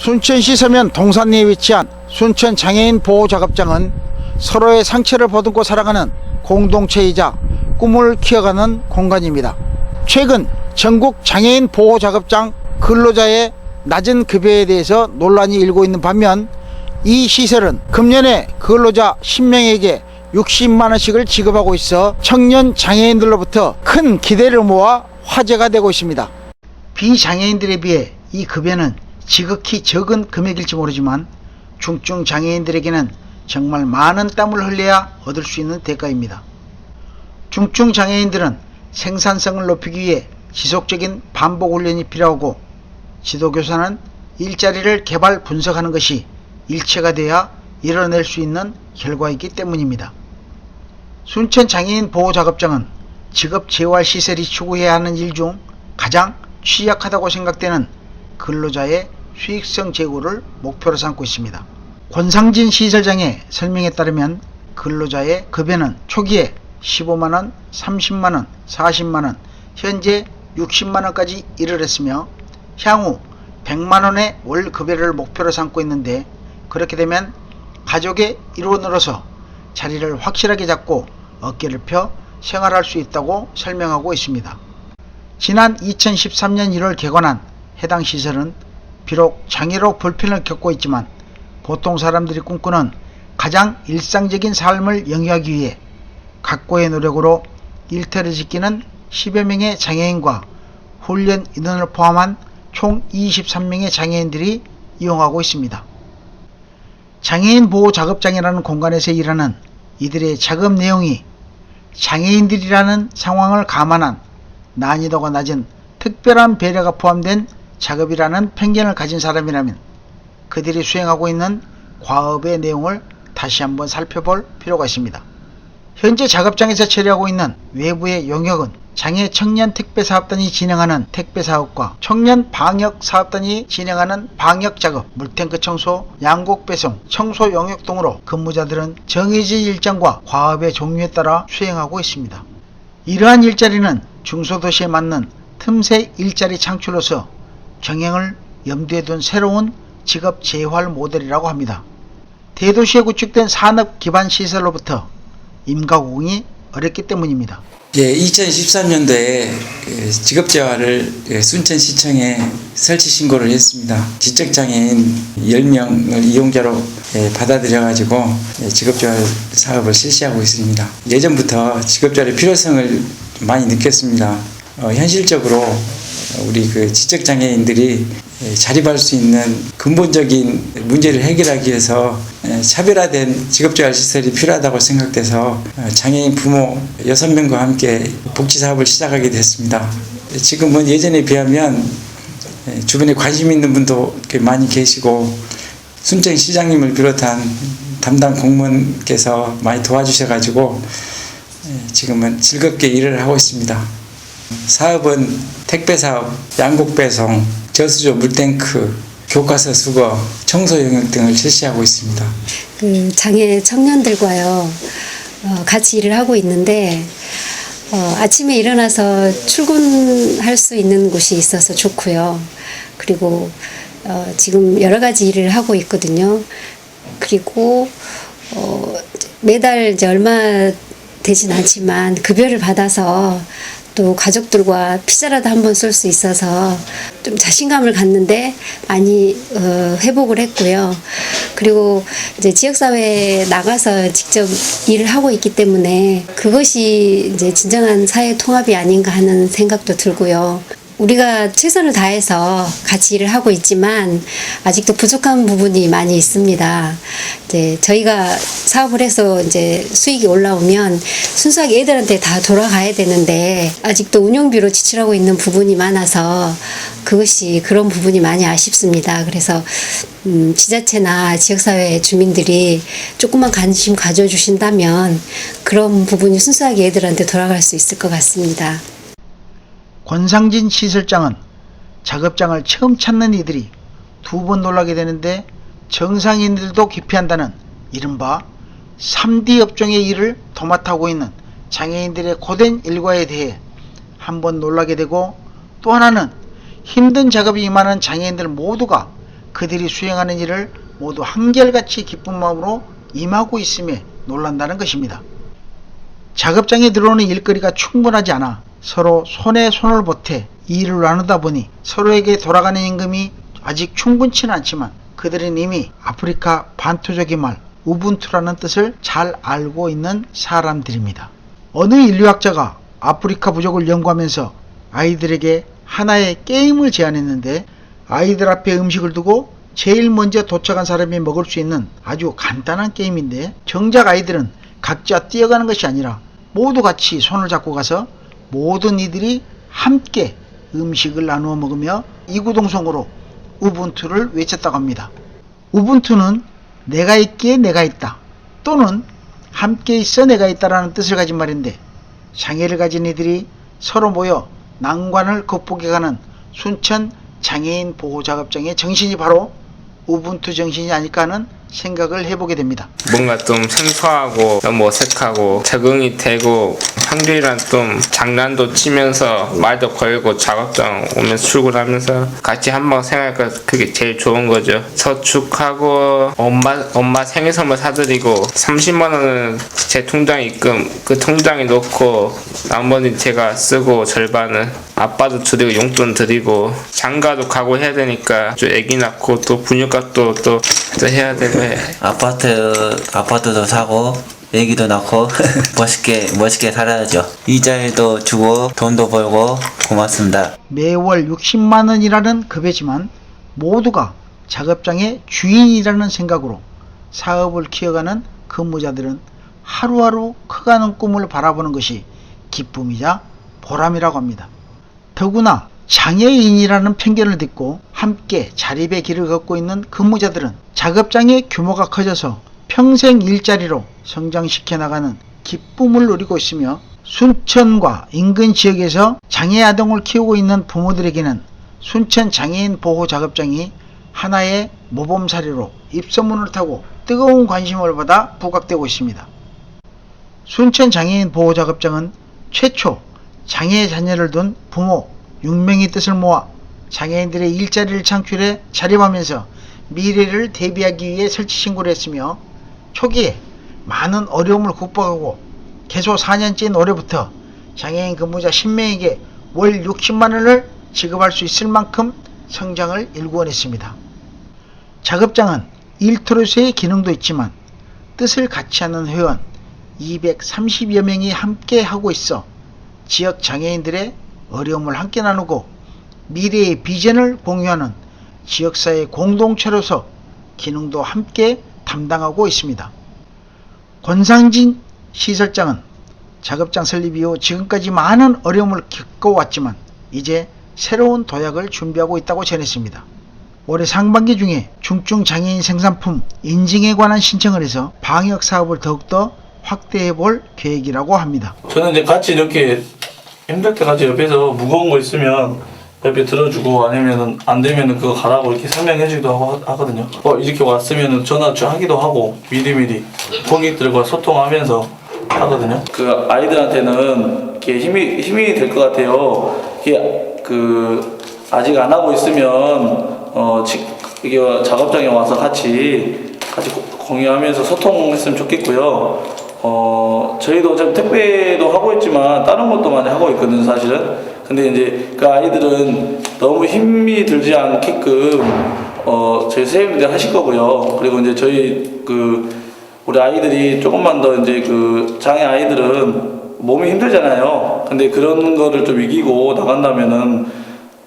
순천시 서면 동산리에 위치한 순천장애인보호작업장은 서로의 상처를 보듬고 살아가는 공동체이자 꿈을 키워가는 공간입니다. 최근 전국 장애인보호작업장 근로자의 낮은 급여에 대해서 논란이 일고 있는 반면 이 시설은 금년에 근로자 10명에게 60만원씩을 지급하고 있어 청년 장애인들로부터 큰 기대를 모아 화제가 되고 있습니다. 비장애인들에 비해 이 급여는 지극히 적은 금액일지 모르지만 중증 장애인들에게는 정말 많은 땀을 흘려야 얻을 수 있는 대가입니다. 중증 장애인들은 생산성을 높이기 위해 지속적인 반복 훈련이 필요하고 지도교사는 일자리를 개발 분석하는 것이 일체가 돼야 이뤄낼 수 있는 결과이기 때문입니다. 순천장애인보호작업장은 직업재활시설이 추구해야 하는 일 중 가장 취약하다고 생각되는 근로자의 수익성 제고를 목표로 삼고 있습니다. 권상진 시설장의 설명에 따르면 근로자의 급여는 초기에 15만원, 30만원, 40만원, 현재 60만원까지 일을 했으며 향후 100만원의 월급여를 목표로 삼고 있는데, 그렇게 되면 가족의 일원으로서 자리를 확실하게 잡고 어깨를 펴 생활할 수 있다고 설명하고 있습니다. 지난 2013년 1월 개관한 해당 시설은 비록 장애로 불편을 겪고 있지만 보통 사람들이 꿈꾸는 가장 일상적인 삶을 영위하기 위해 각고의 노력으로 일터를 지키는 10여 명의 장애인과 훈련 인원을 포함한 총 23명의 장애인들이 이용하고 있습니다. 장애인 보호 작업장이라는 공간에서 일하는 이들의 작업 내용이 장애인들이라는 상황을 감안한 난이도가 낮은 특별한 배려가 포함된 작업이라는 편견을 가진 사람이라면 그들이 수행하고 있는 과업의 내용을 다시 한번 살펴볼 필요가 있습니다. 현재 작업장에서 처리하고 있는 외부의 용역은 장애 청년 택배사업단이 진행하는 택배사업과 청년 방역사업단이 진행하는 방역작업, 물탱크 청소, 양곡 배송, 청소 용역 등으로 근무자들은 정해진 일정과 과업의 종류에 따라 수행하고 있습니다. 이러한 일자리는 중소도시에 맞는 틈새 일자리 창출로서 경영을 염두에 둔 새로운 직업 재활 모델이라고 합니다. 대도시에 구축된 산업 기반 시설로부터 임가공이 어렵기 때문입니다. 2013년도에 직업재활을 순천시청에 설치 신고를 했습니다. 지적장애인 10명을 이용자로 받아들여가지고 직업재활 사업을 실시하고 있습니다. 예전부터 직업재활의 필요성을 많이 느꼈습니다. 현실적으로 우리 지적장애인들이 자립할 수 있는 근본적인 문제를 해결하기 위해서 차별화된 직업재활시설이 필요하다고 생각돼서 장애인 부모 6명과 함께 복지사업을 시작하게 됐습니다. 지금은 예전에 비하면 주변에 관심 있는 분도 많이 계시고 순천시장님을 비롯한 담당 공무원께서 많이 도와주셔가지고 지금은 즐겁게 일을 하고 있습니다. 사업은 택배사업, 양곡배송, 저수조 물탱크, 교과서 수거, 청소 영역 등을 실시하고 있습니다. 장애 청년들과요 같이 일을 하고 있는데 아침에 일어나서 출근할 수 있는 곳이 있어서 좋고요. 그리고 지금 여러 가지 일을 하고 있거든요. 그리고 매달 이제 얼마 되진 않지만 급여를 받아서 또 가족들과 피자라도 한번 쏠 수 있어서 좀 자신감을 갖는데 많이 회복을 했고요. 그리고 이제 지역사회에 나가서 직접 일을 하고 있기 때문에 그것이 이제 진정한 사회 통합이 아닌가 하는 생각도 들고요. 우리가 최선을 다해서 같이 일을 하고 있지만 아직도 부족한 부분이 많이 있습니다. 이제 저희가 사업을 해서 이제 수익이 올라오면 순수하게 애들한테 다 돌아가야 되는데 아직도 운영비로 지출하고 있는 부분이 많아서 그런 부분이 많이 아쉽습니다. 그래서 지자체나 지역사회 주민들이 조금만 관심 가져주신다면 그런 부분이 순수하게 애들한테 돌아갈 수 있을 것 같습니다. 권상진 시설장은 작업장을 처음 찾는 이들이 2번 놀라게 되는데 정상인들도 기피한다는 이른바 3D 업종의 일을 도맡아오고 있는 장애인들의 고된 일과에 대해 한 번 놀라게 되고, 또 하나는 힘든 작업이 임하는 장애인들 모두가 그들이 수행하는 일을 모두 한결같이 기쁜 마음으로 임하고 있음에 놀란다는 것입니다. 작업장에 들어오는 일거리가 충분하지 않아 서로 손에 손을 보태 일을 나누다 보니 서로에게 돌아가는 임금이 아직 충분치는 않지만 그들은 이미 아프리카 반토족의 말 우분투라는 뜻을 잘 알고 있는 사람들입니다. 어느 인류학자가 아프리카 부족을 연구하면서 아이들에게 하나의 게임을 제안했는데 아이들 앞에 음식을 두고 제일 먼저 도착한 사람이 먹을 수 있는 아주 간단한 게임인데 정작 아이들은 각자 뛰어가는 것이 아니라 모두 같이 손을 잡고 가서 모든 이들이 함께 음식을 나누어 먹으며 이구동성으로 우분투를 외쳤다고 합니다. 우분투는 내가 있기에 내가 있다 또는 함께 있어 내가 있다라는 뜻을 가진 말인데 장애를 가진 이들이 서로 모여 난관을 극복해 가는 순천 장애인 보호작업장의 정신이 바로 우분투 정신이 아닐까 하는 생각을 해보게 됩니다. 뭔가 좀 생소하고 너무 어색하고 적응이 되고 형들이랑 좀 장난도 치면서 말도 걸고 작업장 오면서 출근하면서 같이 한번 생각하니까 그게 제일 좋은 거죠. 저축하고 엄마 생일 선물 사드리고 30만 원은 제 통장에 입금, 그 통장에 넣고 나머지는 제가 쓰고 절반은 아빠도 드리고 용돈 드리고 장가도 가고 해야 되니까 또 애기 낳고 또 분유값도 또 해야 되고 해. 아파트도 사고 애기도 낳고 멋있게 살아야죠. 이자에도 주고 돈도 벌고 고맙습니다. 매월 60만 원이라는 급여지만 모두가 작업장의 주인이라는 생각으로 사업을 키워가는 근무자들은 하루하루 커가는 꿈을 바라보는 것이 기쁨이자 보람이라고 합니다. 더구나 장애인이라는 편견을 딛고 함께 자립의 길을 걷고 있는 근무자들은 작업장의 규모가 커져서 평생 일자리로 성장시켜 나가는 기쁨을 누리고 있으며 순천과 인근 지역에서 장애 아동을 키우고 있는 부모들에게는 순천 장애인 보호 작업장이 하나의 모범사례로 입소문을 타고 뜨거운 관심을 받아 부각되고 있습니다. 순천 장애인 보호 작업장은 최초 장애 자녀를 둔 부모 6명의 뜻을 모아 장애인들의 일자리를 창출해 자립하면서 미래를 대비하기 위해 설치 신고를 했으며 초기에 많은 어려움을 극복하고 개소 4년째인 올해부터 장애인 근무자 10명에게 월 60만 원을 지급할 수 있을 만큼 성장을 일구어냈습니다. 작업장은 일터로서의 기능도 있지만 뜻을 같이 하는 회원 230여 명이 함께 하고 있어 지역 장애인들의 어려움을 함께 나누고 미래의 비전을 공유하는 지역사회 공동체로서 기능도 함께 담당하고 있습니다. 권상진 시설장은 작업장 설립 이후 지금까지 많은 어려움을 겪어왔지만 이제 새로운 도약을 준비하고 있다고 전했습니다. 올해 상반기 중에 중증 장애인 생산품 인증에 관한 신청을 해서 방역 사업을 더욱더 확대해 볼 계획이라고 합니다. 저는 이제 같이 이렇게 힘들 때 같이 옆에서 무거운 거 있으면 옆에 들어주고 아니면은 안 되면은 그거 가라고 이렇게 설명해주기도 하고 하거든요. 이렇게 왔으면은 전화 하기도 하고 미리미리 고객들과 소통하면서 하거든요. 그 아이들한테는 이렇게 힘이 될 것 같아요. 이게 아직 안 하고 있으면 이게 작업장에 와서 같이 공유하면서 소통했으면 좋겠고요. 저희도 어차피 택배도 하고 있지만 다른 것도 많이 하고 있거든요, 사실은. 근데 이제 그 아이들은 너무 힘이 들지 않게끔 저희 선생님들 하실 거고요. 그리고 이제 저희 우리 아이들이 조금만 더 이제 장애 아이들은 몸이 힘들잖아요. 근데 그런 거를 좀 이기고 나간다면은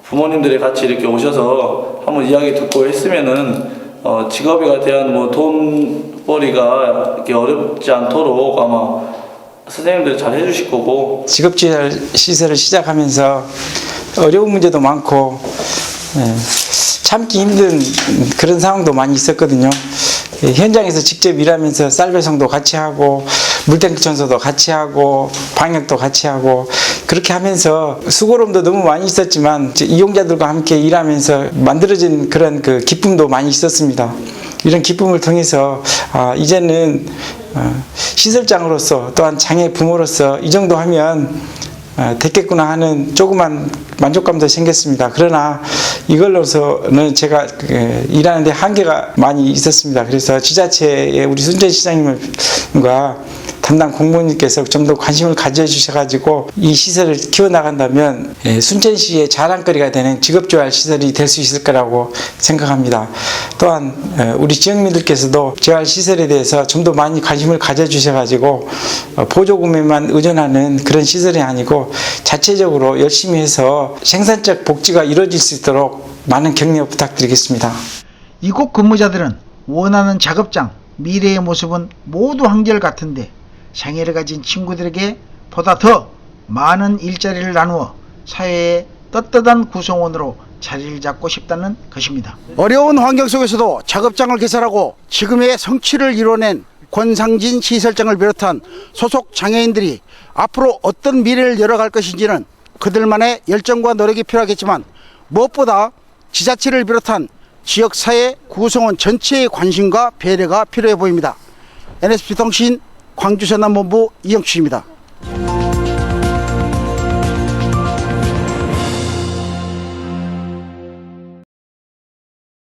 부모님들이 같이 이렇게 오셔서 한번 이야기 듣고 했으면은 직업에 대한 돈벌이가 이렇게 어렵지 않도록 아마 선생님들이 잘 해주실 거고. 직업지원 시설을 시작하면서 어려운 문제도 많고 참기 힘든 그런 상황도 많이 있었거든요. 현장에서 직접 일하면서 쌀 배송도 같이 하고 물탱크 청소도 같이 하고 방역도 같이 하고 그렇게 하면서 수고로움도 너무 많이 있었지만 이용자들과 함께 일하면서 만들어진 그런 기쁨도 많이 있었습니다. 이런 기쁨을 통해서 이제는 시설장으로서 또한 장애 부모로서 이 정도 하면 됐겠구나 하는 조그만 만족감도 생겼습니다. 그러나 이걸로서는 제가 일하는데 한계가 많이 있었습니다. 그래서 지자체에 우리 순천 시장님과 담당 공무원님께서 좀 더 관심을 가져주셔가지고 이 시설을 키워나간다면 순천시의 자랑거리가 되는 직업재활 시설이 될 수 있을 거라고 생각합니다. 또한 우리 지역민들께서도 재활시설에 대해서 좀 더 많이 관심을 가져주셔가지고 보조금에만 의존하는 그런 시설이 아니고 자체적으로 열심히 해서 생산적 복지가 이루어질 수 있도록 많은 격려 부탁드리겠습니다. 이곳 근무자들은 원하는 작업장, 미래의 모습은 모두 한결같은데 장애를 가진 친구들에게 보다 더 많은 일자리를 나누어 사회의 떳떳한 구성원으로 자리를 잡고 싶다는 것입니다. 어려운 환경 속에서도 작업장을 개설하고 지금의 성취를 이뤄낸 권상진 시설장을 비롯한 소속 장애인들이 앞으로 어떤 미래를 열어갈 것인지는 그들만의 열정과 노력이 필요하겠지만 무엇보다 지자체를 비롯한 지역사회 구성원 전체의 관심과 배려가 필요해 보입니다. NSP통신 광주전남본부 이영추입니다.